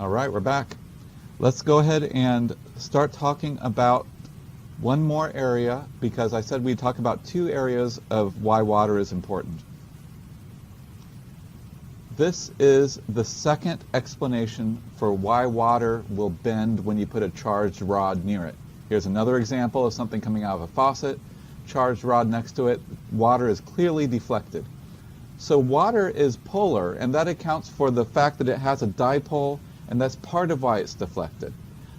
All right, we're back. Let's go ahead and start talking about one more area, because I said we'd talk about two areas of why water is important. This is the second explanation for why water will bend when you put a charged rod near it. Here's another example of something coming out of a faucet, charged rod next to it, water is clearly deflected. So water is polar, and that accounts for the fact that it has a dipole, and that's part of why it's deflected.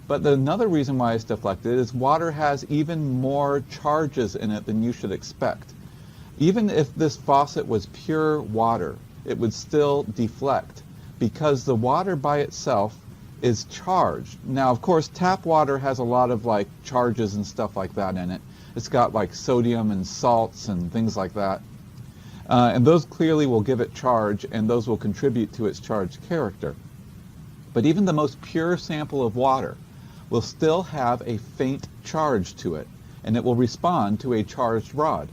But another reason why it's deflected is water has even more charges in it than you should expect. Even if this faucet was pure water, it would still deflect because the water by itself is charged. Now, of course, tap water has a lot of charges and stuff like that in it. It's got sodium and salts and things like that. And those clearly will give it charge, and those will contribute to its charged character. But even the most pure sample of water will still have a faint charge to it, and it will respond to a charged rod.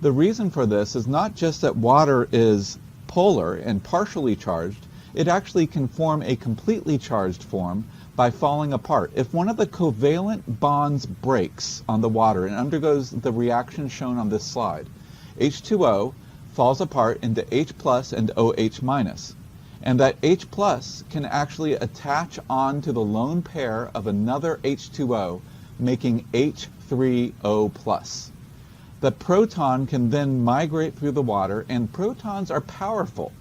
The reason for this is not just that water is polar and partially charged, it actually can form a completely charged form by falling apart. If one of the covalent bonds breaks on the water and undergoes the reaction shown on this slide, H2O falls apart into H plus and OH minus. And that H plus can actually attach onto the lone pair of another H2O, making H3O plus. The proton can then migrate through the water, and protons are powerful.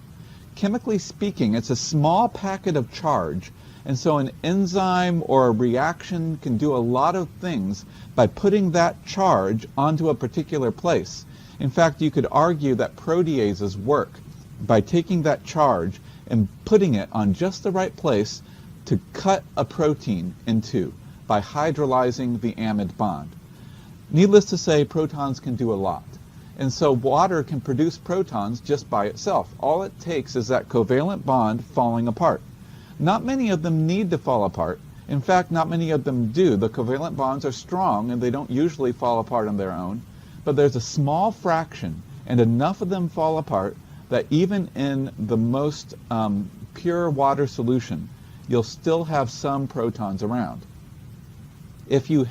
Chemically speaking, it's a small packet of charge, and so an enzyme or a reaction can do a lot of things by putting that charge onto a particular place. In fact, you could argue that proteases work by taking that charge and putting it on just the right place to cut a protein in two by hydrolyzing the amide bond. Needless to say, protons can do a lot. And so water can produce protons just by itself. All it takes is that covalent bond falling apart. Not many of them need to fall apart. In fact, not many of them do. The covalent bonds are strong and they don't usually fall apart on their own. But there's a small fraction, and enough of them fall apart that even in the most pure water solution, you'll still have some protons around. If you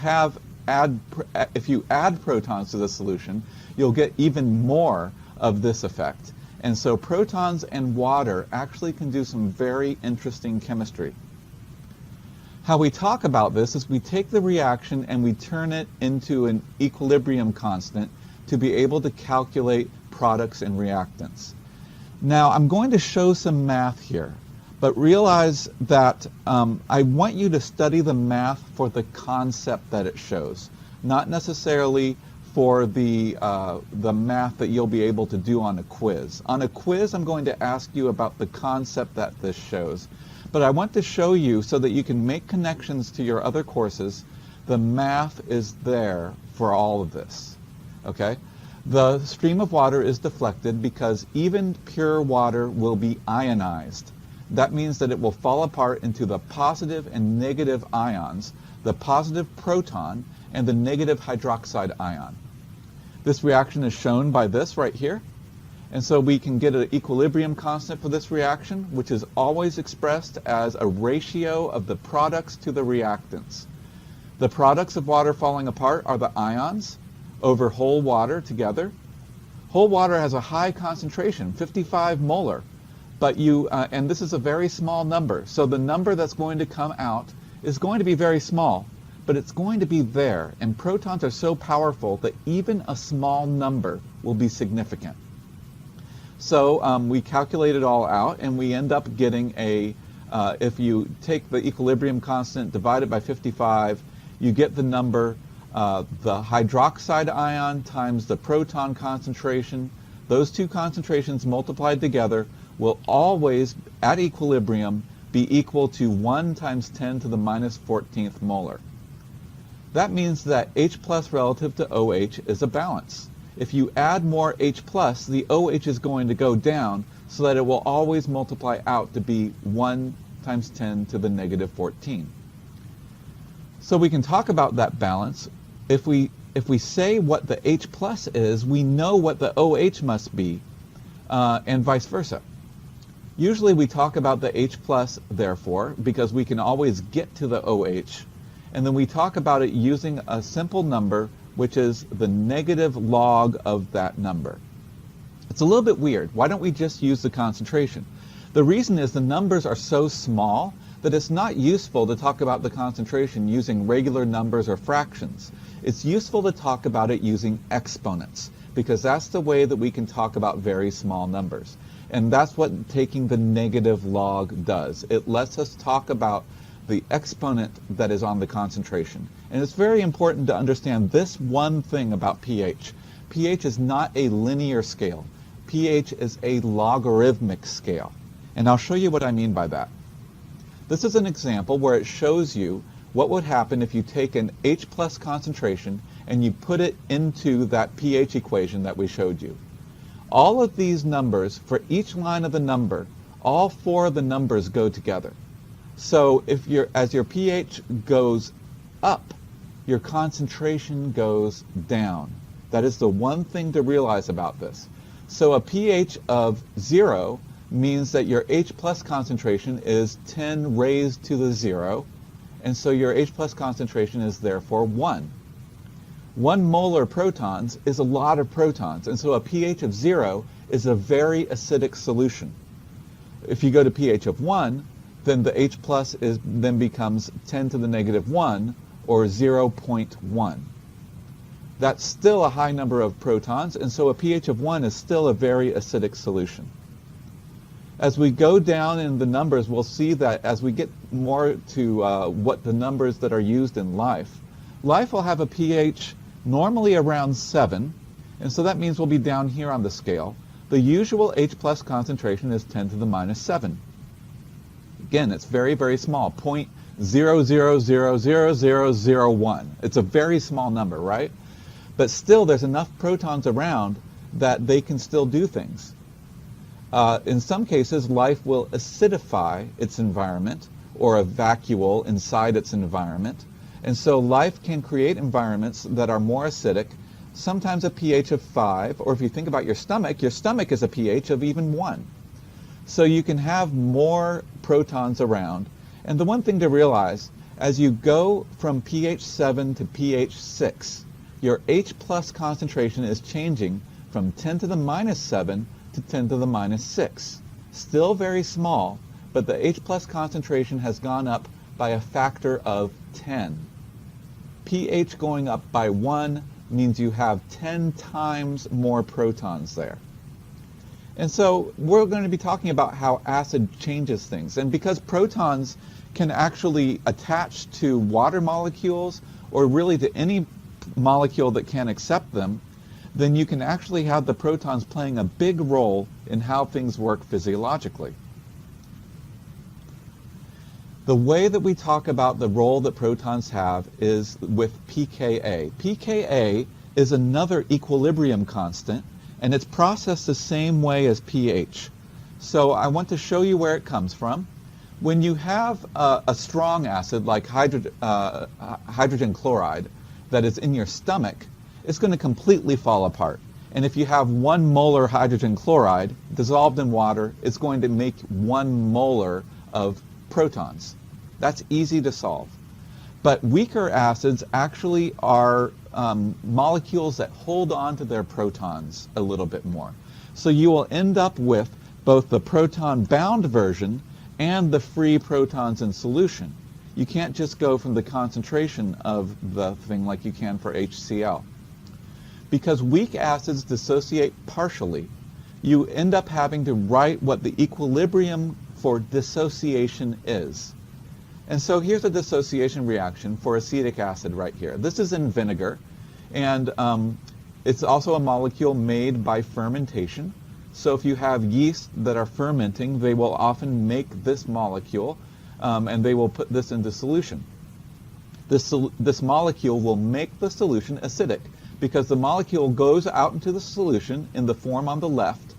add protons to the solution, you'll get even more of this effect. And so protons and water actually can do some very interesting chemistry. How we talk about this is we take the reaction and we turn it into an equilibrium constant to be able to calculate products and reactants. Now, I'm going to show some math here, but realize that I want you to study the math for the concept that it shows, not necessarily for the math that you'll be able to do on a quiz. On a quiz, I'm going to ask you about the concept that this shows, but I want to show you so that you can make connections to your other courses. The math is there for all of this, okay? The stream of water is deflected because even pure water will be ionized. That means that it will fall apart into the positive and negative ions, the positive proton and the negative hydroxide ion. This reaction is shown by this right here. And so we can get an equilibrium constant for this reaction, which is always expressed as a ratio of the products to the reactants. The products of water falling apart are the ions over whole water together. Whole water has a high concentration, 55 molar, but and this is a very small number, so the number that's going to come out is going to be very small, but it's going to be there, and protons are so powerful that even a small number will be significant. So we calculate it all out, and we end up getting if you take the equilibrium constant divided by 55, you get the number the hydroxide ion times the proton concentration. Those two concentrations multiplied together will always, at equilibrium, be equal to 1 times 10 to the minus 14th molar. That means that H plus relative to OH is a balance. If you add more H plus, the OH is going to go down so that it will always multiply out to be 1 times 10 to the negative 14. So we can talk about that balance. If we say what the H plus is, we know what the OH must be, and vice versa. Usually we talk about the H plus, therefore, because we can always get to the OH, and then we talk about it using a simple number, which is the negative log of that number. It's a little bit weird. Why don't we just use the concentration? The reason is the numbers are so small that it's not useful to talk about the concentration using regular numbers or fractions. It's useful to talk about it using exponents, because that's the way that we can talk about very small numbers. And that's what taking the negative log does. It lets us talk about the exponent that is on the concentration. And it's very important to understand this one thing about pH. pH is not a linear scale. pH is a logarithmic scale. And I'll show you what I mean by that. This is an example where it shows you what would happen if you take an H plus concentration and you put it into that pH equation that we showed you. All of these numbers, for each line of the number, all four of the numbers go together. So as your pH goes up, your concentration goes down. That is the one thing to realize about this. So a pH of 0 means that your H plus concentration is 10 raised to the 0, and so your H plus concentration is therefore 1. 1 molar protons is a lot of protons, and so a pH of 0 is a very acidic solution. If you go to pH of 1, then the H plus then becomes 10 to the negative 1, or 0.1. That's still a high number of protons, and so a pH of 1 is still a very acidic solution. As we go down in the numbers, we'll see that as we get more to what the numbers that are used in life will have a pH normally around 7, and so that means we'll be down here on the scale. The usual H plus concentration is 10 to the minus 7. Again, it's very, very small, 0.000001. It's a very small number, right? But still, there's enough protons around that they can still do things. In some cases, life will acidify its environment, or a vacuole inside its environment. And so life can create environments that are more acidic, sometimes a pH of 5, or if you think about your stomach is a pH of even 1. So you can have more protons around. And the one thing to realize, as you go from pH 7 to pH 6, your H plus concentration is changing from 10 to the minus 7 to 10 to the minus 6. Still very small, but the H plus concentration has gone up by a factor of 10. pH going up by 1 means you have 10 times more protons there. And so we're going to be talking about how acid changes things. And because protons can actually attach to water molecules, or really to any molecule that can accept them, then you can actually have the protons playing a big role in how things work physiologically. The way that we talk about the role that protons have is with pKa. pKa is another equilibrium constant, and it's processed the same way as pH. So I want to show you where it comes from. When you have a strong acid like hydrogen chloride that is in your stomach, it's going to completely fall apart. And if you have 1 molar hydrogen chloride dissolved in water, it's going to make 1 molar of protons. That's easy to solve. But weaker acids actually are molecules that hold on to their protons a little bit more. So you will end up with both the proton-bound version and the free protons in solution. You can't just go from the concentration of the thing like you can for HCl. Because weak acids dissociate partially, you end up having to write what the equilibrium for dissociation is. And so here's a dissociation reaction for acetic acid right here. This is in vinegar, and it's also a molecule made by fermentation. So if you have yeast that are fermenting, they will often make this molecule, and they will put this into solution. This molecule will make the solution acidic, because the molecule goes out into the solution in the form on the left,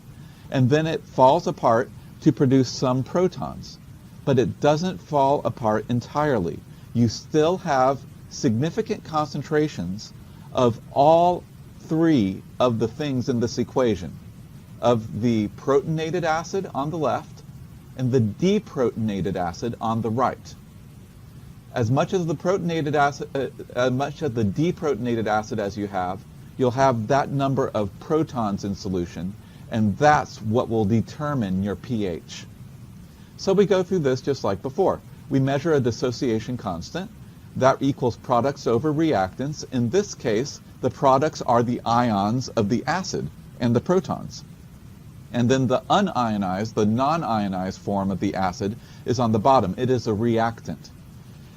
and then it falls apart to produce some protons. But it doesn't fall apart entirely. You still have significant concentrations of all 3 of the things in this equation, of the protonated acid on the left, and the deprotonated acid on the right. As much as the protonated acid, as much of the deprotonated acid as you have, you'll have that number of protons in solution, and that's what will determine your pH. So we go through this just like before. We measure a dissociation constant. That equals products over reactants. In this case, the products are the ions of the acid and the protons. And then the unionized, the non-ionized form of the acid is on the bottom. It is a reactant.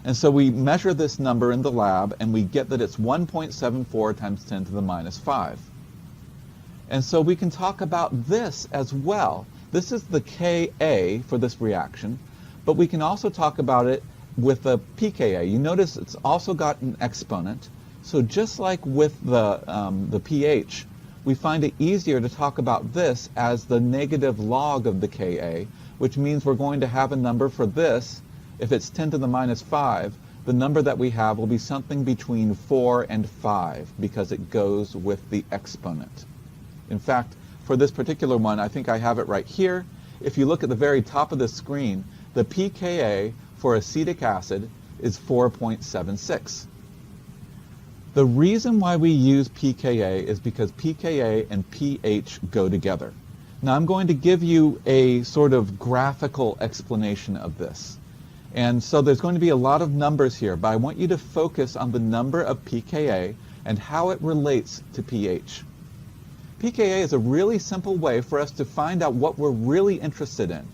And so we measure this number in the lab, and we get that it's 1.74 times 10 to the minus 5. And so we can talk about this as well. This is the Ka for this reaction, but we can also talk about it with the pKa. You notice it's also got an exponent. So just like with the pH, we find it easier to talk about this as the negative log of the Ka, which means we're going to have a number for this. If it's 10 to the minus 5, the number that we have will be something between 4 and 5 because it goes with the exponent. In fact, for this particular one, I think I have it right here. If you look at the very top of the screen, the pKa for acetic acid is 4.76. The reason why we use pKa is because pKa and pH go together. Now I'm going to give you a sort of graphical explanation of this. And so there's going to be a lot of numbers here, but I want you to focus on the number of pKa and how it relates to pH. pKa is a really simple way for us to find out what we're really interested in.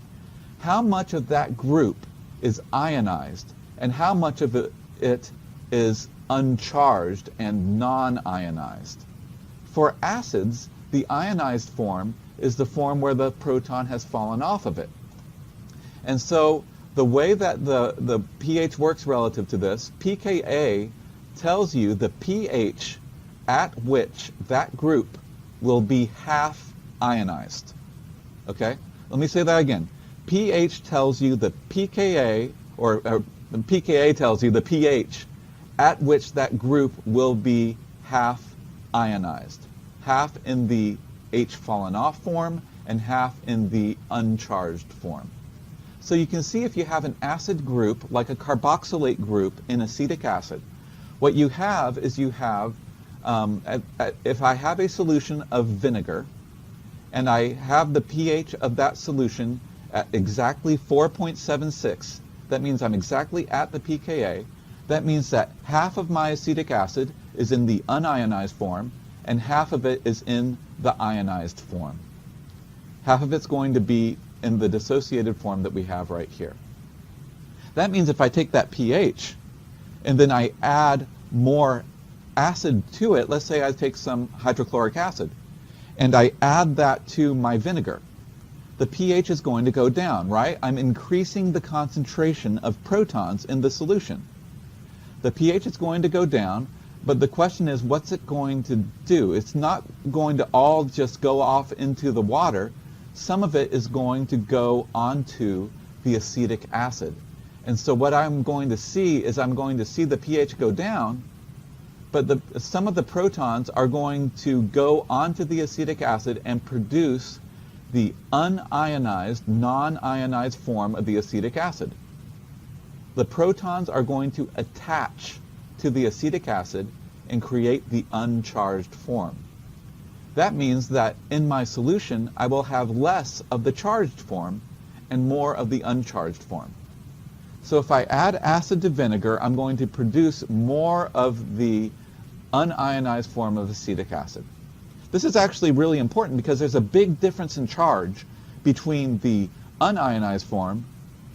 How much of that group is ionized and how much of it is uncharged and non-ionized. For acids, the ionized form is the form where the proton has fallen off of it. And so the way that the pH works relative to this, pKa tells you the pH at which that group will be half ionized. Okay? Let me say that again. pH tells you the pKa, or pKa tells you the pH at which that group will be half ionized. Half in the H fallen off form and half in the uncharged form. So you can see if you have an acid group, like a carboxylate group in acetic acid, what you have is you have, if I have a solution of vinegar, and I have the pH of that solution at exactly 4.76, that means I'm exactly at the pKa. That means that half of my acetic acid is in the unionized form, and half of it is in the ionized form. Half of it's going to be in the dissociated form that we have right here. That means if I take that pH and then I add more acid to it, let's say I take some hydrochloric acid, and I add that to my vinegar, the pH is going to go down, right? I'm increasing the concentration of protons in the solution. The pH is going to go down, but the question is, what's it going to do? It's not going to all just go off into the water. Some of it is going to go onto the acetic acid. And so what I'm going to see is I'm going to see the pH go down, but some of the protons are going to go onto the acetic acid and produce the unionized, non-ionized form of the acetic acid. The protons are going to attach to the acetic acid and create the uncharged form. That means that in my solution, I will have less of the charged form and more of the uncharged form. So if I add acid to vinegar, I'm going to produce more of the unionized form of acetic acid. This is actually really important because there's a big difference in charge between the unionized form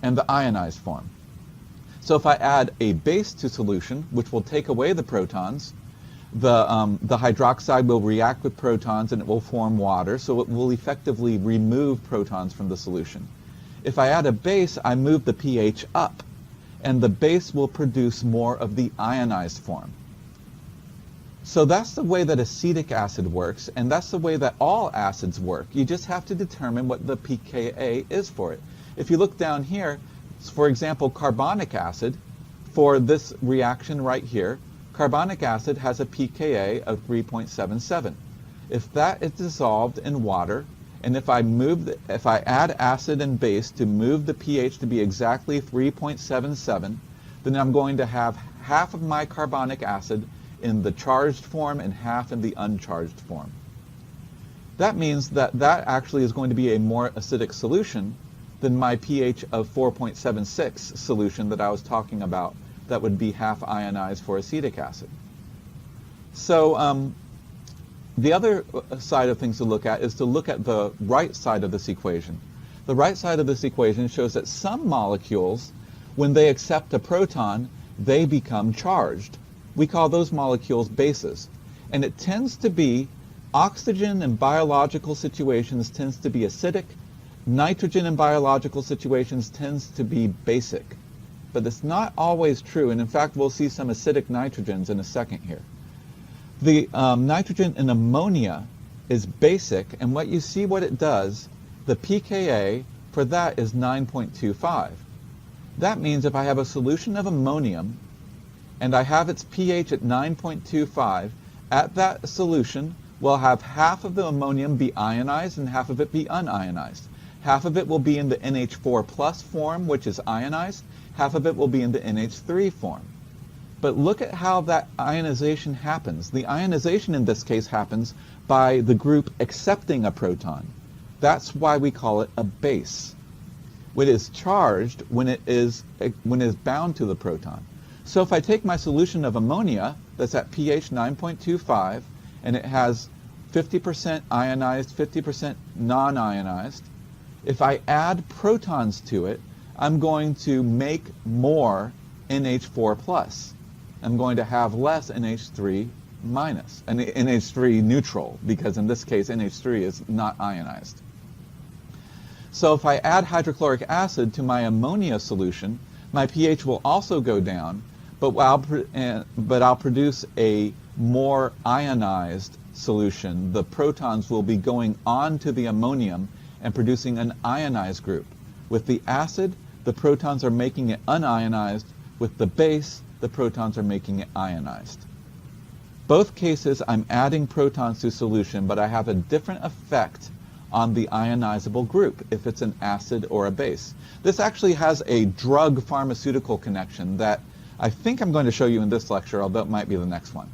and the ionized form. So if I add a base to solution, which will take away the protons, the hydroxide will react with protons and it will form water, so it will effectively remove protons from the solution. If I add a base, I move the pH up, and the base will produce more of the ionized form. So that's the way that acetic acid works, and that's the way that all acids work. You just have to determine what the pKa is for it. If you look down here, for example, carbonic acid, for this reaction right here, carbonic acid has a pKa of 3.77. If that is dissolved in water And if I add acid and base to move the pH to be exactly 3.77, then I'm going to have half of my carbonic acid in the charged form and half in the uncharged form. That means that actually is going to be a more acidic solution than my pH of 4.76 solution that I was talking about that would be half ionized for acetic acid. So the other side of things to look at is to look at the right side of this equation. The right side of this equation shows that some molecules, when they accept a proton, they become charged. We call those molecules bases. And it tends to be, oxygen in biological situations tends to be acidic, nitrogen in biological situations tends to be basic. But it's not always true, and in fact we'll see some acidic nitrogens in a second here. The nitrogen in ammonia is basic, and what you see what it does, the pKa for that is 9.25. That means if I have a solution of ammonium and I have its pH at 9.25, at that solution we'll have half of the ammonium be ionized and half of it be unionized. Half of it will be in the NH4 plus form, which is ionized. Half of it will be in the NH3 form. But look at how that ionization happens. The ionization in this case happens by the group accepting a proton. That's why we call it a base. It is charged when it is bound to the proton. So if I take my solution of ammonia that's at pH 9.25 and it has 50% ionized, 50% non-ionized, if I add protons to it, I'm going to make more NH4 plus. I'm going to have less NH3 minus, and NH3 neutral, because in this case NH3 is not ionized. So if I add hydrochloric acid to my ammonia solution, my pH will also go down, but I'll produce a more ionized solution. The protons will be going on to the ammonium and producing an ionized group. With the acid, the protons are making it unionized. With the base, the protons are making it ionized. Both cases, I'm adding protons to solution, but I have a different effect on the ionizable group if it's an acid or a base. This actually has a drug-pharmaceutical connection that I think I'm going to show you in this lecture, although it might be the next one.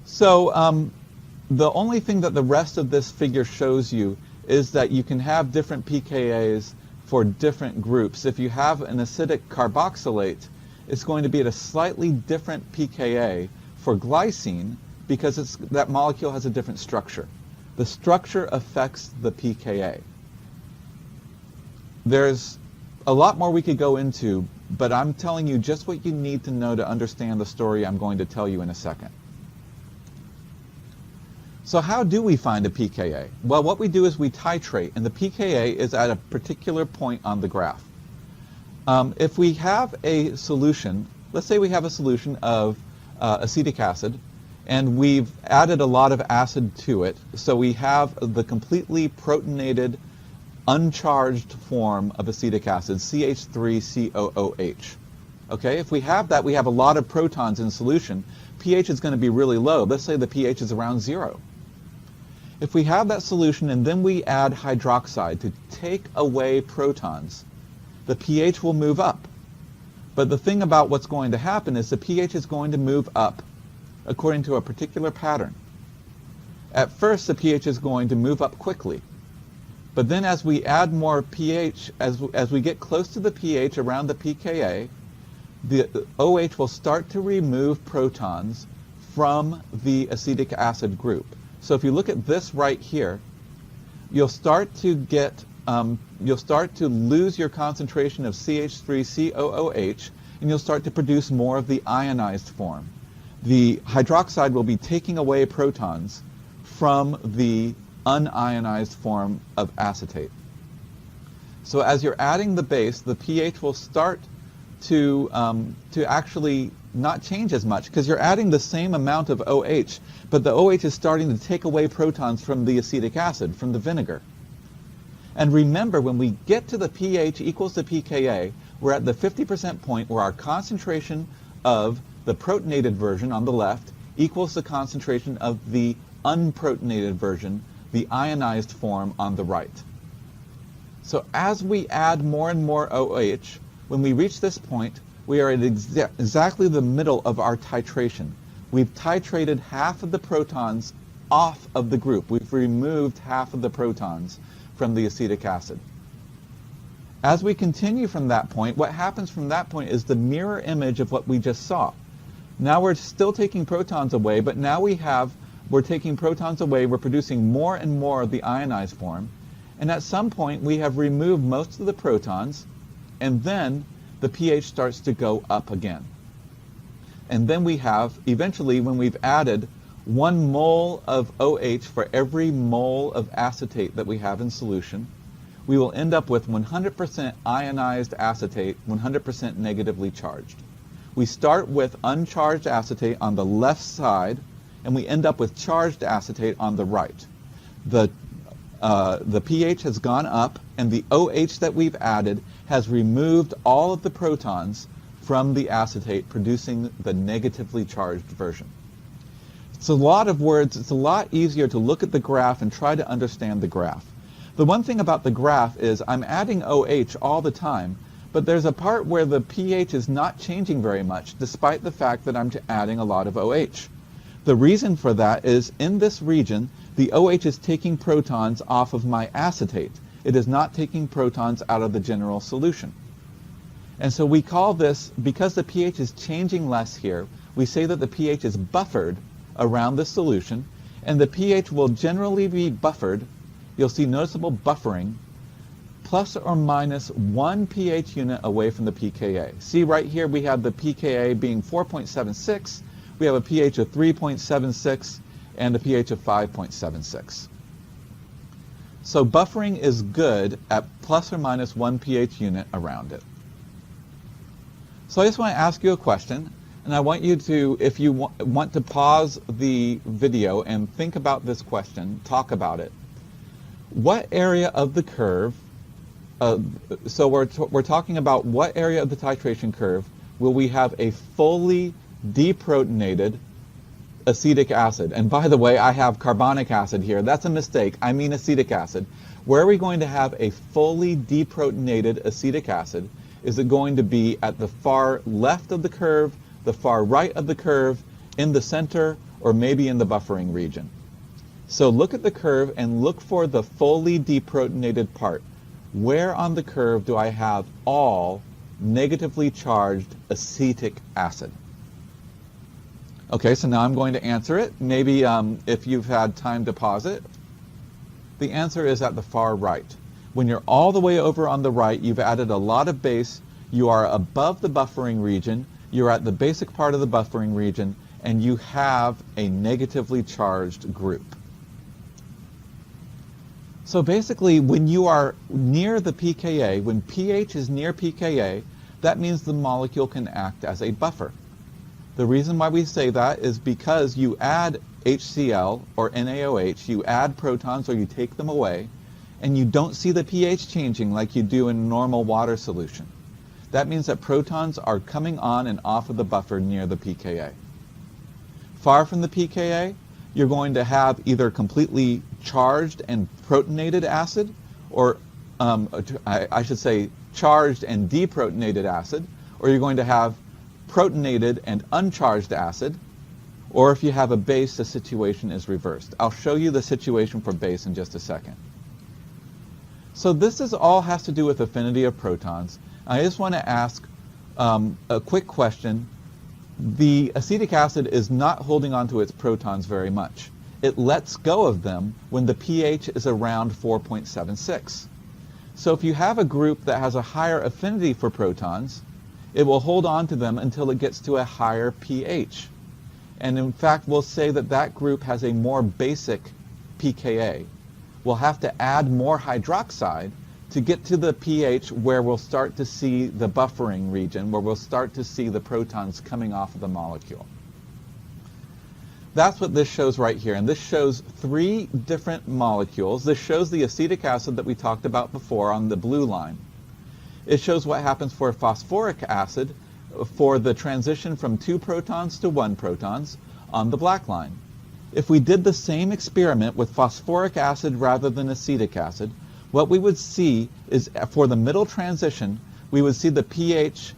So the only thing that the rest of this figure shows you is that you can have different pKa's for different groups. If you have an acidic carboxylate, it's going to be at a slightly different pKa for glycine because that molecule has a different structure. The structure affects the pKa. There's a lot more we could go into, but I'm telling you just what you need to know to understand the story I'm going to tell you in a second. So how do we find a pKa? Well, what we do is we titrate, and the pKa is at a particular point on the graph. If we have a solution, let's say we have a solution of acetic acid, and we've added a lot of acid to it, so we have the completely protonated, uncharged form of acetic acid, CH3COOH. Okay, if we have that, we have a lot of protons in solution. pH is going to be really low. Let's say the pH is around 0. If we have that solution and then we add hydroxide to take away protons, the pH will move up. But the thing about what's going to happen is the pH is going to move up according to a particular pattern. At first, the pH is going to move up quickly. But then as we add more pH, as we get close to the pH around the pKa, the OH will start to remove protons from the acetic acid group. So if you look at this right here, you'll start to lose your concentration of CH3COOH, and you'll start to produce more of the ionized form. The hydroxide will be taking away protons from the unionized form of acetate. So as you're adding the base, the pH will start to actually not change as much because you're adding the same amount of OH, but the OH is starting to take away protons from the acetic acid, from the vinegar. And remember, when we get to the pH equals the pKa, we're at the 50% point where our concentration of the protonated version on the left equals the concentration of the unprotonated version the ionized form on the right. So as we add more and more OH, when we reach this point, we are at exactly the middle of our titration. We've titrated half of the protons off of the group. We've removed half of the protons from the acetic acid. As we continue from that point, what happens from that point is the mirror image of what we just saw. Now we're still taking protons away, but now we're taking protons away, we're producing more and more of the ionized form, and at some point we have removed most of the protons, and then the pH starts to go up again. And then we have, eventually, when we've added 1 mole of OH for every mole of acetate that we have in solution, we will end up with 100% ionized acetate, 100% negatively charged. We start with uncharged acetate on the left side, and we end up with charged acetate on the right. The pH has gone up, and the OH that we've added has removed all of the protons from the acetate, producing the negatively charged version. It's a lot of words. It's a lot easier to look at the graph and try to understand the graph. The one thing about the graph is I'm adding OH all the time, but there's a part where the pH is not changing very much, despite the fact that I'm adding a lot of OH. The reason for that is in this region, the OH is taking protons off of my acetate. It is not taking protons out of the general solution. And so we call this, because the pH is changing less here, we say that the pH is buffered around the solution, and the pH will generally be buffered, you'll see noticeable buffering, plus or minus 1 pH unit away from the pKa. See right here we have the pKa being 4.76, we have a pH of 3.76, and a pH of 5.76. So buffering is good at plus or minus 1 pH unit around it. So I just want to ask you a question, and I want you to, if you want to pause the video and think about this question, talk about it. What area of the curve, so we're talking about what area of the titration curve will we have a fully deprotonated acetic acid? And by the way, I have carbonic acid here. That's a mistake. I mean acetic acid. Where are we going to have a fully deprotonated acetic acid? Is it going to be at the far left of the curve, the far right of the curve, in the center, or maybe in the buffering region? So look at the curve and look for the fully deprotonated part. Where on the curve do I have all negatively charged acetic acid? Okay, so now I'm going to answer it. Maybe if you've had time to pause it. The answer is at the far right. When you're all the way over on the right, you've added a lot of base, you are above the buffering region, you're at the basic part of the buffering region, and you have a negatively charged group. So basically, when you are near the pKa, when pH is near pKa, that means the molecule can act as a buffer. The reason why we say that is because you add HCl or NaOH, you add protons or you take them away, and you don't see the pH changing like you do in normal water solution. That means that protons are coming on and off of the buffer near the pKa. Far from the pKa, you're going to have either completely charged and protonated acid, or I should say charged and deprotonated acid, or you're going to have protonated and uncharged acid, or if you have a base, the situation is reversed. I'll show you the situation for base in just a second. So this all has to do with affinity of protons. I just want to ask a quick question. The acetic acid is not holding on to its protons very much. It lets go of them when the pH is around 4.76. So if you have a group that has a higher affinity for protons, it will hold on to them until it gets to a higher pH. And in fact, we'll say that that group has a more basic pKa. We'll have to add more hydroxide to get to the pH where we'll start to see the buffering region, where we'll start to see the protons coming off of the molecule. That's what this shows right here. And this shows 3 different molecules. This shows the acetic acid that we talked about before on the blue line. It shows what happens for phosphoric acid for the transition from 2 protons to 1 protons on the black line. If we did the same experiment with phosphoric acid rather than acetic acid, what we would see is for the middle transition, we would see the pH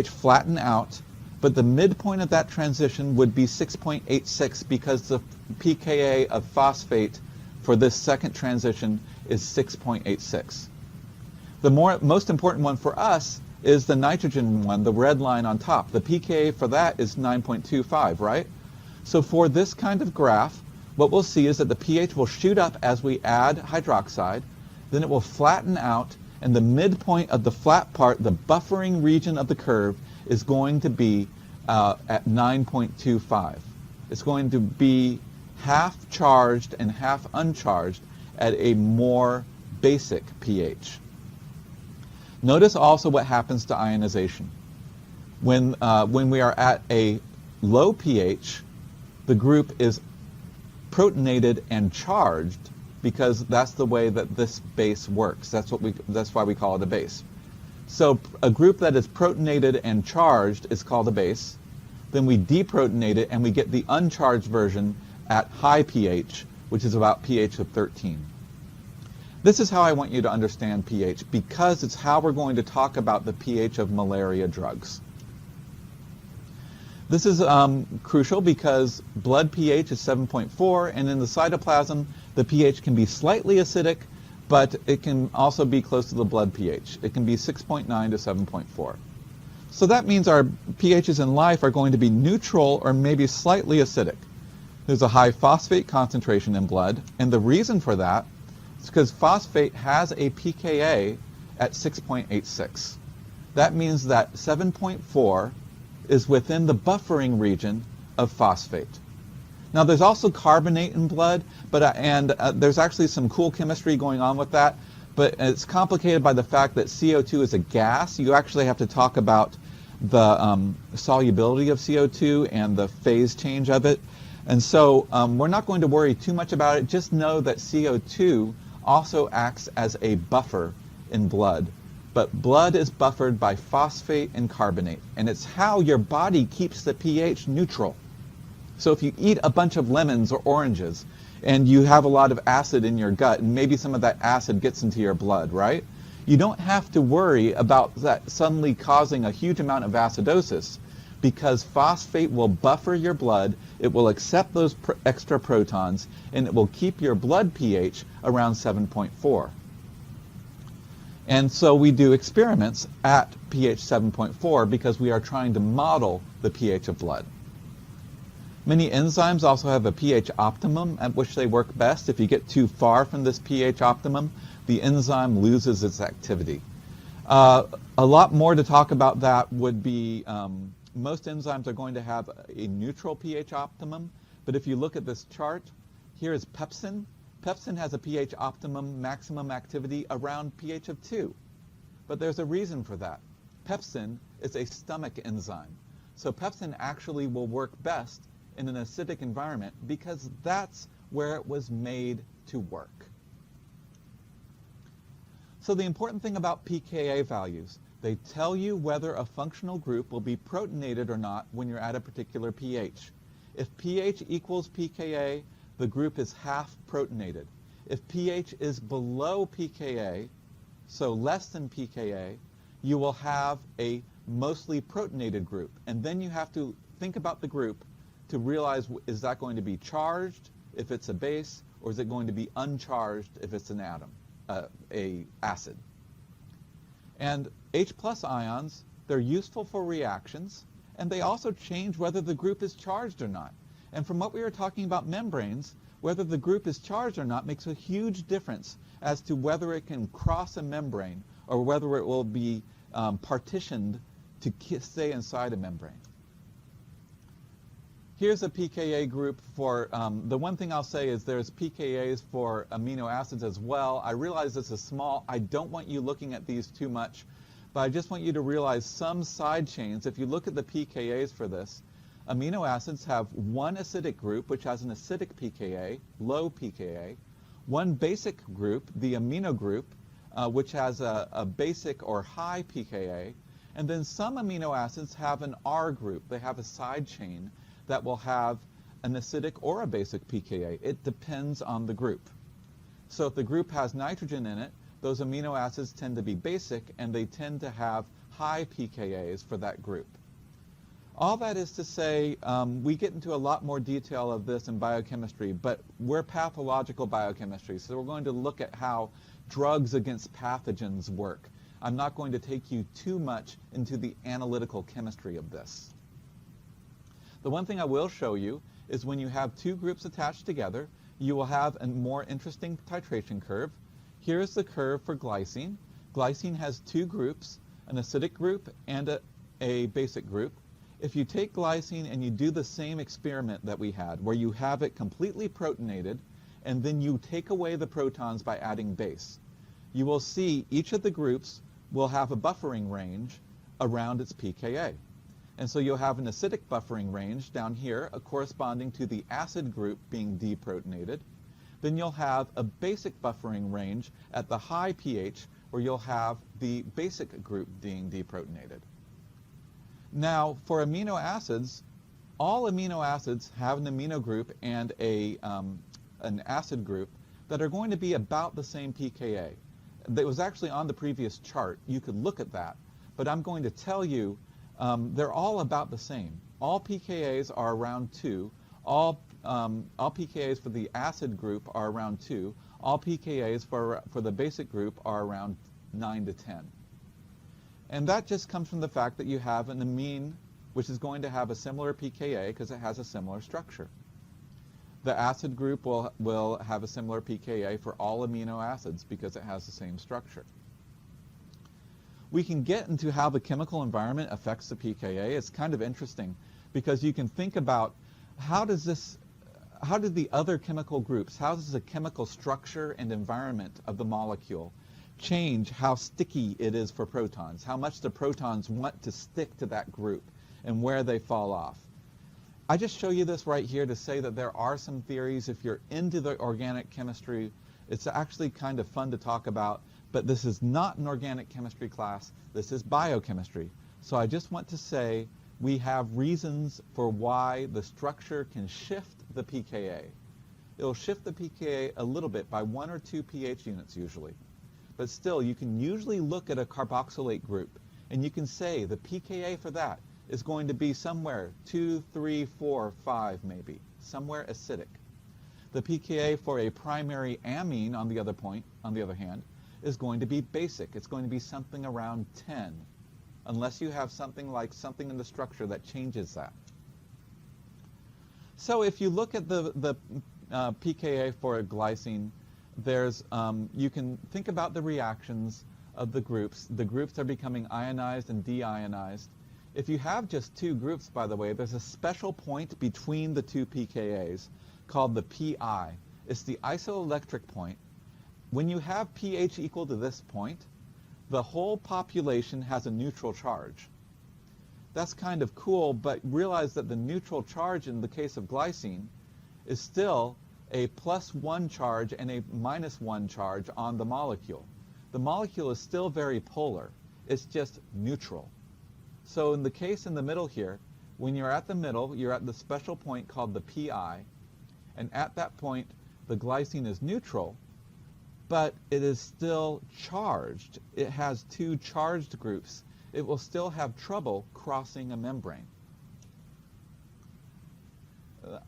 flatten out, but the midpoint of that transition would be 6.86 because the pKa of phosphate for this second transition is 6.86. The most important one for us is the nitrogen one, the red line on top. The pKa for that is 9.25, right? So for this kind of graph, what we'll see is that the pH will shoot up as we add hydroxide, then it will flatten out, and the midpoint of the flat part, the buffering region of the curve, is going to be at 9.25. It's going to be half charged and half uncharged at a more basic pH. Notice also what happens to ionization. When we are at a low pH, the group is protonated and charged because that's the way that this base works. That's why we call it a base. So a group that is protonated and charged is called a base. Then we deprotonate it and we get the uncharged version at high pH, which is about pH of 13. This is how I want you to understand pH because it's how we're going to talk about the pH of malaria drugs. This is crucial because blood pH is 7.4, and in the cytoplasm, the pH can be slightly acidic, but it can also be close to the blood pH. It can be 6.9 to 7.4. So that means our pHs in life are going to be neutral or maybe slightly acidic. There's a high phosphate concentration in blood, and the reason for that is because phosphate has a pKa at 6.86. That means that 7.4 is within the buffering region of phosphate. Now there's also carbonate in blood, but there's actually some cool chemistry going on with that, but it's complicated by the fact that CO2 is a gas. You actually have to talk about the solubility of CO2 and the phase change of it. And so we're not going to worry too much about it. Just know that CO2 also acts as a buffer in blood. But blood is buffered by phosphate and carbonate, and it's how your body keeps the pH neutral. So if you eat a bunch of lemons or oranges and you have a lot of acid in your gut, and maybe some of that acid gets into your blood, right? You don't have to worry about that suddenly causing a huge amount of acidosis because phosphate will buffer your blood, it will accept those extra protons, and it will keep your blood pH around 7.4. And so we do experiments at pH 7.4 because we are trying to model the pH of blood. Many enzymes also have a pH optimum at which they work best. If you get too far from this pH optimum, the enzyme loses its activity. A lot more to talk about that would be most enzymes are going to have a neutral pH optimum, but if you look at this chart, here is pepsin. Pepsin has a pH optimum maximum activity around pH of 2. But there's a reason for that. Pepsin is a stomach enzyme. So pepsin actually will work best in an acidic environment because that's where it was made to work. So the important thing about pKa values, they tell you whether a functional group will be protonated or not when you're at a particular pH. If pH equals pKa, the group is half protonated. If pH is below pKa, so less than pKa, you will have a mostly protonated group. And then you have to think about the group to realize, is that going to be charged if it's a base, or is it going to be uncharged if it's an atom, a acid? And H+ ions, they're useful for reactions, and they also change whether the group is charged or not. And from what we were talking about membranes, whether the group is charged or not makes a huge difference as to whether it can cross a membrane or whether it will be partitioned to stay inside a membrane. Here's a pKa group for, the one thing I'll say is there's pKa's for amino acids as well. I realize this is small. I don't want you looking at these too much, but I just want you to realize some side chains. If you look at the pKa's for this, amino acids have one acidic group, which has an acidic pKa, low pKa, one basic group, the amino group, which has a basic or high pKa, and then some amino acids have an R group. They have a side chain that will have an acidic or a basic pKa. It depends on the group. So if the group has nitrogen in it, those amino acids tend to be basic and they tend to have high pKa's for that group. All that is to say, we get into a lot more detail of this in biochemistry, but we're pathological biochemistry, so we're going to look at how drugs against pathogens work. I'm not going to take you too much into the analytical chemistry of this. The one thing I will show you is when you have two groups attached together, you will have a more interesting titration curve. Here's the curve for glycine. Glycine has two groups, an acidic group and a basic group. If you take glycine and you do the same experiment that we had, where you have it completely protonated, and then you take away the protons by adding base, you will see each of the groups will have a buffering range around its pKa. And so you'll have an acidic buffering range down here, corresponding to the acid group being deprotonated. Then you'll have a basic buffering range at the high pH, where you'll have the basic group being deprotonated. Now, for amino acids, all amino acids have an amino group and an acid group that are going to be about the same pKa. That was actually on the previous chart. You could look at that. But I'm going to tell you they're all about the same. All pKa's are around 2. All pKa's for the acid group are around 2. All pKa's for the basic group are around 9 to 10. And that just comes from the fact that you have an amine which is going to have a similar pKa because it has a similar structure. The acid group will have a similar pKa for all amino acids because it has the same structure. We can get into how the chemical environment affects the pKa. It's kind of interesting because you can think about how do the other chemical groups, how does the chemical structure and environment of the molecule change how sticky it is for protons, how much the protons want to stick to that group, and where they fall off. I just show you this right here to say that there are some theories. If you're into the organic chemistry, it's actually kind of fun to talk about, but this is not an organic chemistry class. This is biochemistry. So I just want to say we have reasons for why the structure can shift the pKa. It'll shift the pKa a little bit by 1 or 2 pH units usually. But still, you can usually look at a carboxylate group and you can say the pKa for that is going to be somewhere 2, 3, 4, 5 maybe, somewhere acidic. The pKa for a primary amine, on the other hand, is going to be basic. It's going to be something around 10, unless you have something in the structure that changes that. So if you look at the pKa for a glycine, you can think about the reactions of the groups. The groups are becoming ionized and deionized. If you have just two groups, by the way, there's a special point between the two pKa's called the pi. It's the isoelectric point. When you have pH equal to this point, the whole population has a neutral charge. That's kind of cool, but realize that the neutral charge in the case of glycine is still a +1 charge and a -1 charge on the molecule. The molecule is still very polar. It's just neutral. So in the case in the middle here, when you're at the middle, you're at the special point called the pi, and at that point the glycine is neutral, but it is still charged. It has two charged groups. It will still have trouble crossing a membrane.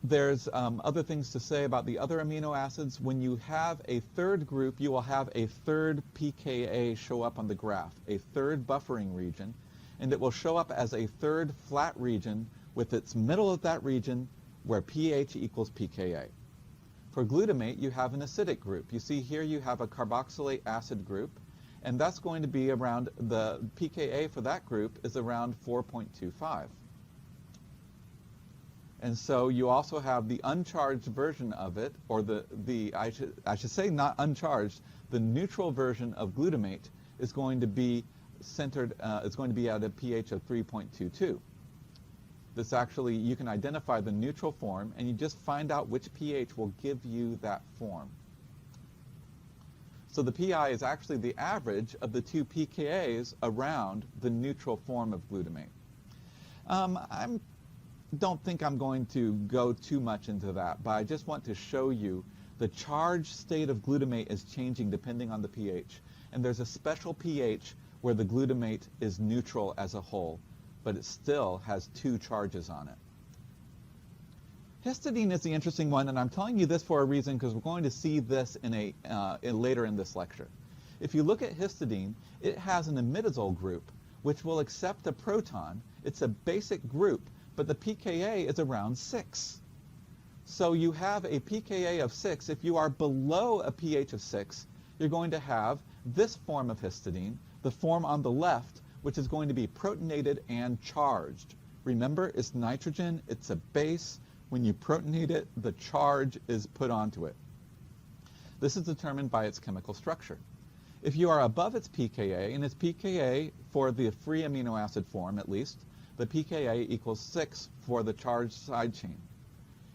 There's other things to say about the other amino acids. When you have a third group, you will have a third pKa show up on the graph, a third buffering region, and it will show up as a third flat region with its middle of that region where pH equals pKa. For glutamate, you have an acidic group. You see here you have a carboxylate acid group, and that's going to be around, the pKa for that group is around 4.25. And so you also have the uncharged version of it, or I should say not uncharged, the neutral version of glutamate is going to be centered, it's going to be at a pH of 3.22. This actually, you can identify the neutral form and you just find out which pH will give you that form. So the pi is actually the average of the two pKa's around the neutral form of glutamate. I'm don't think I'm going to go too much into that, but I just want to show you the charge state of glutamate is changing depending on the pH. And there's a special pH where the glutamate is neutral as a whole, but it still has two charges on it. Histidine is the interesting one, and I'm telling you this for a reason because we're going to see this later in this lecture. If you look at histidine, it has an imidazole group, which will accept a proton. It's a basic group, but the pKa is around 6. So you have a pKa of 6. If you are below a pH of 6, you're going to have this form of histidine, the form on the left, which is going to be protonated and charged. Remember, it's nitrogen, it's a base. When you protonate it, the charge is put onto it. This is determined by its chemical structure. If you are above its pKa, and its pKa for the free amino acid form at least, the pKa equals 6 for the charged side chain.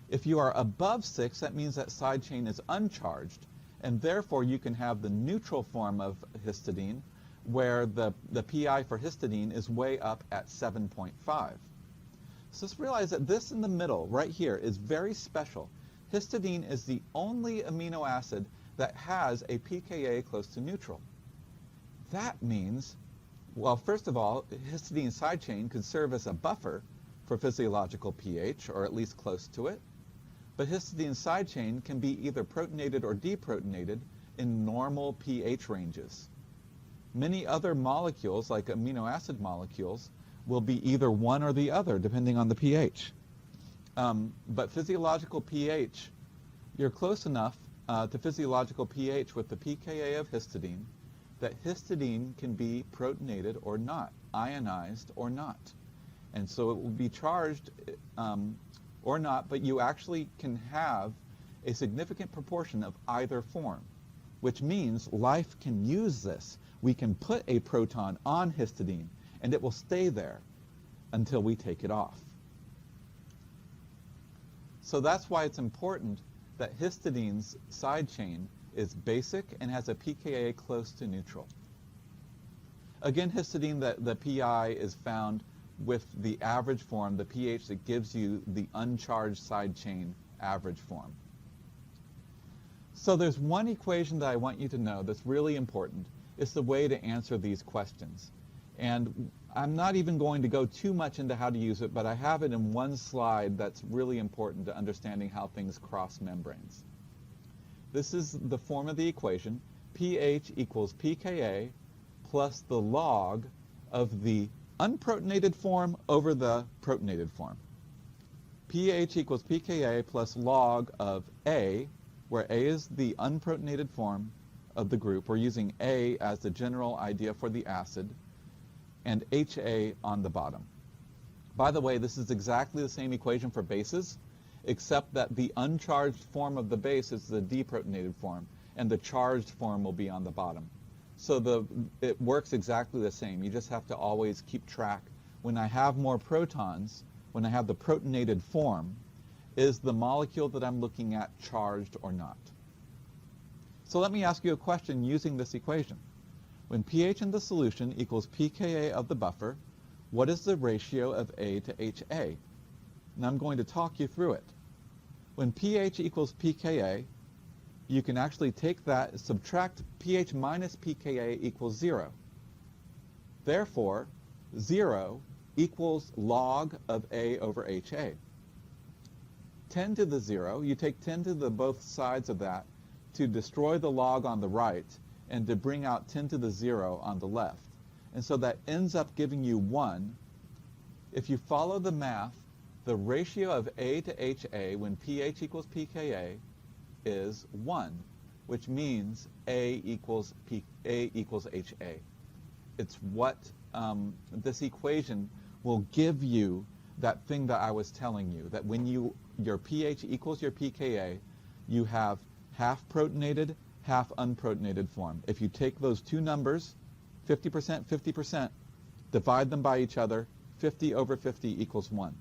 If you are above 6, that means that side chain is uncharged, and therefore you can have the neutral form of histidine, where the pi for histidine is way up at 7.5. So just realize that this in the middle, right here, is very special. Histidine is the only amino acid that has a pKa close to neutral. That means, well, first of all, histidine side chain could serve as a buffer for physiological pH, or at least close to it. But histidine side chain can be either protonated or deprotonated in normal pH ranges. Many other molecules, like amino acid molecules, will be either one or the other, depending on the pH. But physiological pH, you're close enough to physiological pH with the pKa of histidine that histidine can be protonated or not, ionized or not. And so it will be charged or not, but you actually can have a significant proportion of either form, which means life can use this. We can put a proton on histidine, and it will stay there until we take it off. So that's why it's important that histidine's side chain is basic and has a pKa close to neutral. Again, histidine, the pi is found with the average form, the pH that gives you the uncharged side chain average form. So there's one equation that I want you to know that's really important. It's the way to answer these questions. And I'm not even going to go too much into how to use it, but I have it in one slide that's really important to understanding how things cross membranes. This is the form of the equation. pH equals pKa plus the log of the unprotonated form over the protonated form. pH equals pKa plus log of A, where A is the unprotonated form of the group. We're using A as the general idea for the acid, and HA on the bottom. By the way, this is exactly the same equation for bases, except that the uncharged form of the base is the deprotonated form, and the charged form will be on the bottom. So it works exactly the same. You just have to always keep track. When I have more protons, when I have the protonated form, is the molecule that I'm looking at charged or not? So let me ask you a question using this equation. When pH in the solution equals pKa of the buffer, what is the ratio of A to HA? And I'm going to talk you through it. When pH equals pKa, you can actually take that, subtract pH minus pKa equals 0. Therefore, 0 equals log of A over HA. 10 to the 0, you take 10 to the both sides of that to destroy the log on the right and to bring out 10 to the 0 on the left. And so that ends up giving you 1. If you follow the math, the ratio of A to HA when pH equals pKa is 1, which means A equals HA. It's what this equation will give you, that thing that I was telling you, that when your pH equals your pKa, you have half protonated, half unprotonated form. If you take those two numbers, 50%, 50%, divide them by each other, 50 over 50 equals 1.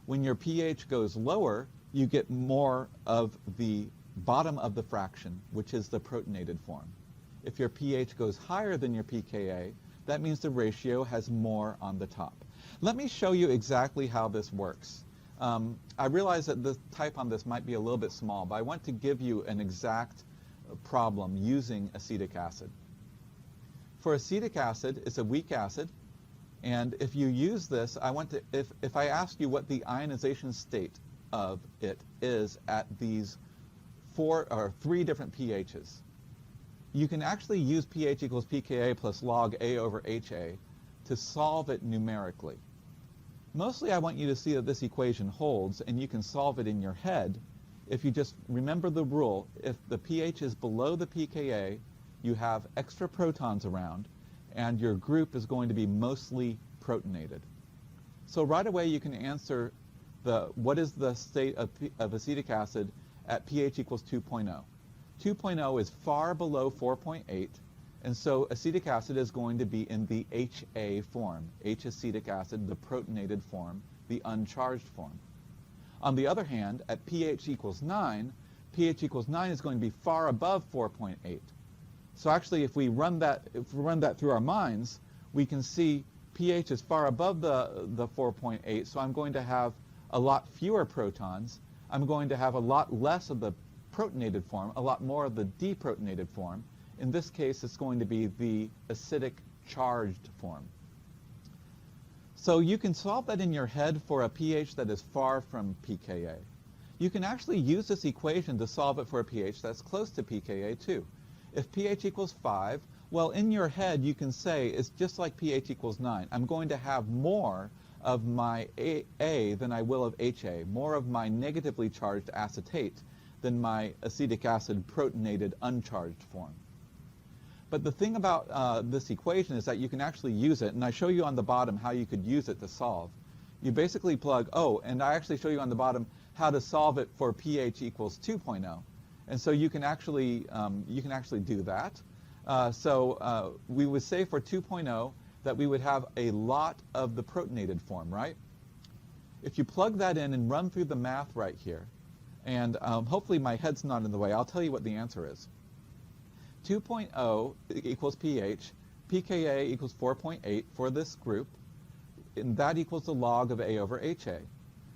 When your pH goes lower, you get more of the bottom of the fraction, which is the protonated form. If your pH goes higher than your pKa, that means the ratio has more on the top. Let me show you exactly how this works. I realize that the type on this might be a little bit small, but I want to give you an exact problem using acetic acid. For acetic acid, it's a weak acid, and if you use this, if I ask you what the ionization state of it is at these 3 different pHs, you can actually use pH equals pKa plus log A over HA to solve it numerically. Mostly I want you to see that this equation holds, and you can solve it in your head if you just remember the rule. If the pH is below the pKa, you have extra protons around, and your group is going to be mostly protonated. So right away you can answer what is the state of acetic acid at pH equals 2.0. 2.0 is far below 4.8, and so acetic acid is going to be in the HA form, H-acetic acid, the protonated form, the uncharged form. On the other hand, at pH equals 9 is going to be far above 4.8. So actually, if we run that through our minds, we can see pH is far above the 4.8, so I'm going to have a lot fewer protons. I'm going to have a lot less of the protonated form, a lot more of the deprotonated form. In this case, it's going to be the acidic charged form. So you can solve that in your head for a pH that is far from pKa. You can actually use this equation to solve it for a pH that's close to pKa too. If pH equals 5, well, in your head you can say it's just like pH equals 9. I'm going to have more of my A than I will of HA, more of my negatively charged acetate than my acetic acid protonated uncharged form. But the thing about this equation is that you can actually use it, and I show you on the bottom how you could use it to solve. You basically plug, and I actually show you on the bottom how to solve it for pH equals 2.0. And so you can actually do that. So we would say for 2.0 that we would have a lot of the protonated form, right? If you plug that in and run through the math right here, and hopefully my head's not in the way, I'll tell you what the answer is. 2.0 equals pH, pKa equals 4.8 for this group, and that equals the log of A over HA.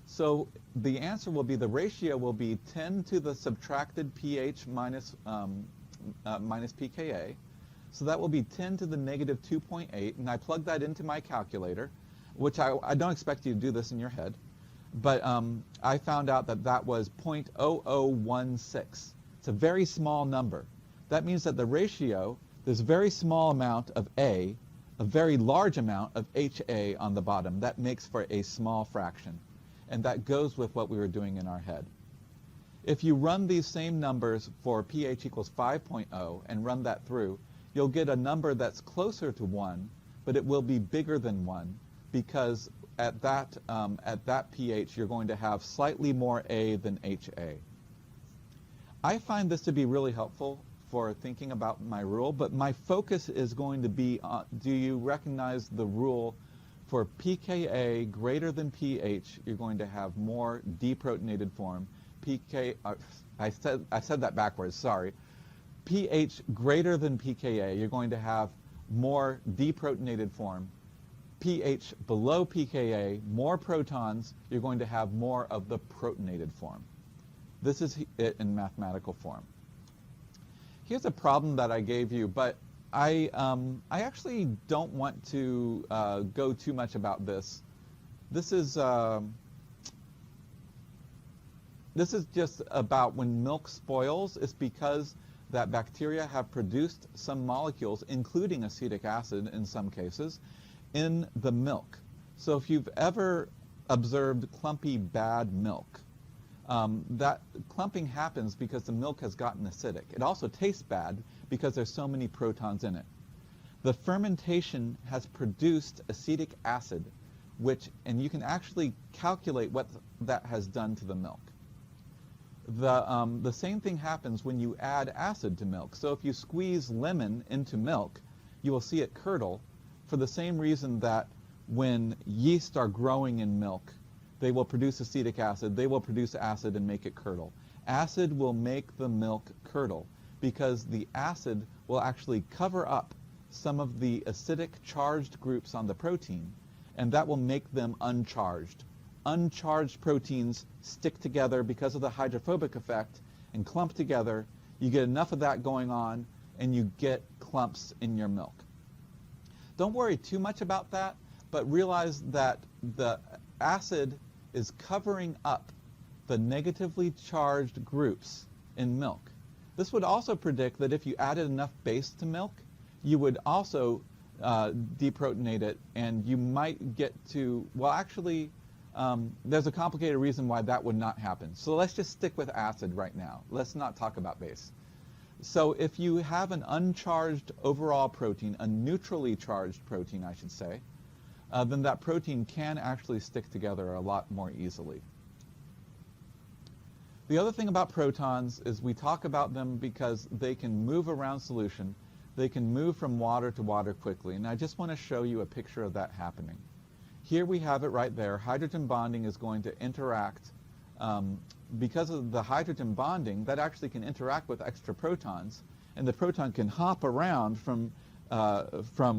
So the answer will be, the ratio will be 10 to the subtracted pH minus pKa. So that will be 10 to the negative 2.8, and I plug that into my calculator, which I don't expect you to do this in your head, but I found out that that was 0.0016. It's a very small number. That means that the ratio, there's a very small amount of A, a very large amount of HA on the bottom. That makes for a small fraction. And that goes with what we were doing in our head. If you run these same numbers for pH equals 5.0 and run that through, you'll get a number that's closer to 1, but it will be bigger than 1, because at that pH you're going to have slightly more A than HA. I find this to be really helpful for thinking about my rule, but my focus is going to be on, do you recognize the rule for pKa greater than pH, you're going to have more deprotonated form. I said that backwards, sorry. pH greater than pKa, you're going to have more deprotonated form. pH below pKa, more protons, you're going to have more of the protonated form. This is it in mathematical form. Here's a problem that I gave you, but I actually don't want to go too much about this. This is just about when milk spoils. It's because that bacteria have produced some molecules, including acetic acid in some cases, in the milk. So if you've ever observed clumpy bad milk, that clumping happens because the milk has gotten acidic. It also tastes bad because there's so many protons in it. The fermentation has produced acetic acid, and you can actually calculate what that has done to the milk. The same thing happens when you add acid to milk. So if you squeeze lemon into milk, you will see it curdle, for the same reason that when yeast are growing in milk, they will produce acetic acid, they will produce acid and make it curdle. Acid will make the milk curdle because the acid will actually cover up some of the acidic charged groups on the protein, and that will make them uncharged. Uncharged proteins stick together because of the hydrophobic effect and clump together. You get enough of that going on, and you get clumps in your milk. Don't worry too much about that, but realize that the acid is covering up the negatively charged groups in milk. This would also predict that if you added enough base to milk, you would also deprotonate it, and you might get to, well, actually, there's a complicated reason why that would not happen. So let's just stick with acid right now. Let's not talk about base. So if you have an uncharged overall protein, a neutrally charged protein, I should say, then that protein can actually stick together a lot more easily. The other thing about protons is we talk about them because they can move around solution. They can move from water to water quickly, and I just want to show you a picture of that happening. Here we have it right there. Hydrogen bonding is going to interact. Because of the hydrogen bonding, that actually can interact with extra protons, and the proton can hop around from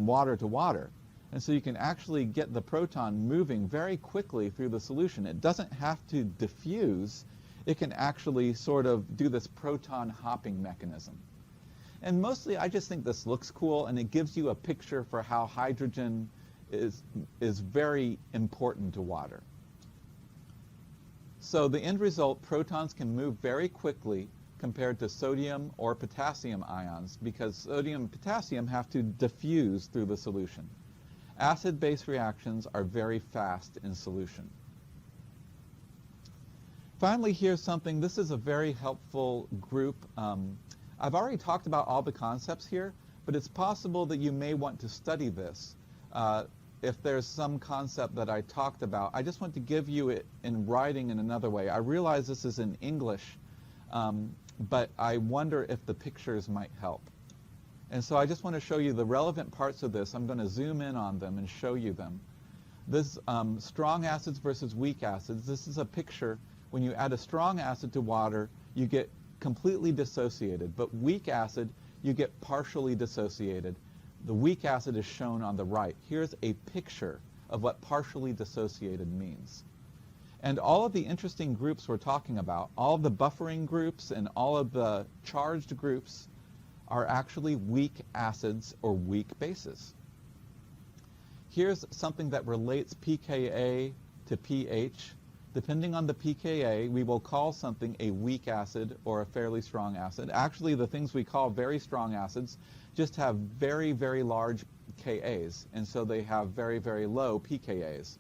water to water. And so you can actually get the proton moving very quickly through the solution. It doesn't have to diffuse. It can actually sort of do this proton hopping mechanism. And mostly I just think this looks cool, and it gives you a picture for how hydrogen is very important to water. So the end result, protons can move very quickly compared to sodium or potassium ions, because sodium and potassium have to diffuse through the solution. Acid-base reactions are very fast in solution. Finally, here's something. This is a very helpful group. I've already talked about all the concepts here, but it's possible that you may want to study this. If there's some concept that I talked about, I just want to give you it in writing in another way. I realize this is in English, but I wonder if the pictures might help. And so I just want to show you the relevant parts of this. I'm going to zoom in on them and show you them. This strong acids versus weak acids. This is a picture. When you add a strong acid to water, you get completely dissociated, but weak acid, you get partially dissociated. The weak acid is shown on the right. Here's a picture of what partially dissociated means. And all of the interesting groups we're talking about, all of the buffering groups and all of the charged groups, are actually weak acids or weak bases. Here's something that relates pKa to pH. Depending on the pKa, we will call something a weak acid or a fairly strong acid. Actually, the things we call very strong acids just have very, very large Kas, and so they have very, very low pKas.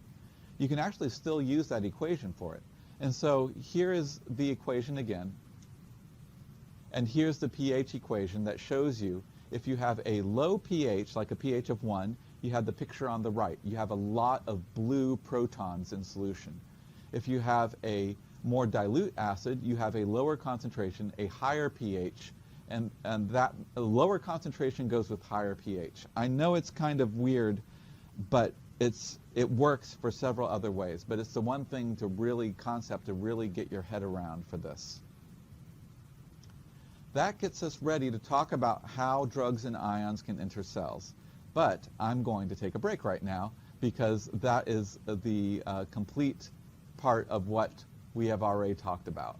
You can actually still use that equation for it. And so here is the equation again, and here's the pH equation that shows you if you have a low pH, like a pH of 1, you have the picture on the right. You have a lot of blue protons in solution. If you have a more dilute acid, you have a lower concentration, a higher pH, and that lower concentration goes with higher pH. I know it's kind of weird, but it works for several other ways, but it's the one thing to really get your head around for this. That gets us ready to talk about how drugs and ions can enter cells. But I'm going to take a break right now because that is the complete part of what we have already talked about.